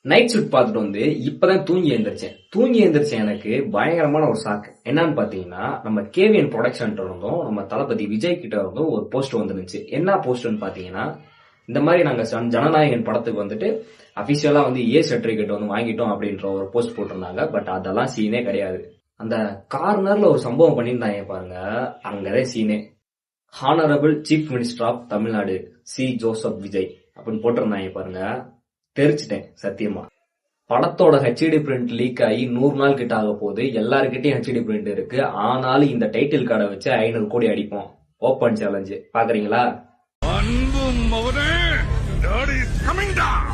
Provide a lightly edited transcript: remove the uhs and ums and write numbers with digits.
Night shoot பார்த்துட்டு வந்து இப்பதான் தூங்கி எழுந்திரிச்சேன். எனக்கு பயங்கரமான ஒரு ஷாக். என்னன்னு பாத்தீங்கன்னா, நம்ம கேவிஎன் ப்ரொடக்ஷன் இருந்தும் நம்ம தளபதி விஜய் கிட்ட இருந்தும் ஒரு போஸ்ட் வந்துருந்துச்சு. என்ன போஸ்ட்னு பாத்தீங்கன்னா, இந்த மாதிரி நாங்க ஜனநாயகன் படத்துக்கு வந்துட்டு அபிஷியலா வந்து ஏ சர்டிபிகேட் வந்து வாங்கிட்டோம் அப்படின்ற ஒரு போஸ்ட் போட்டிருந்தாங்க. பட் அதெல்லாம் சீனே கிடையாது. அந்த கார்னர்ல ஒரு சம்பவம் பண்ணியிருந்தாங்க பாருங்க, அங்கதான் சீனே. Honourable chief minister of Tamil Nadu C Joseph Vijay அப்படின்னு போட்டிருந்தாங்க பாருங்க. தெரிச்சிட்டேன் சத்தியமா. படத்தோட ஹெச்டி பிரிண்ட் லீக் ஆகி 100 நாள் கிட்ட ஆக போகுது. எல்லாருக்கிட்டையும் ஹெச்டி பிரிண்ட் இருக்கு. ஆனாலும் இந்த டைட்டில் கார்டை வச்சு 500 கோடி அடிப்போம். ஓபன் சேலஞ்சு பாக்குறீங்களா? அன்பும் மவனே, daddy is coming down.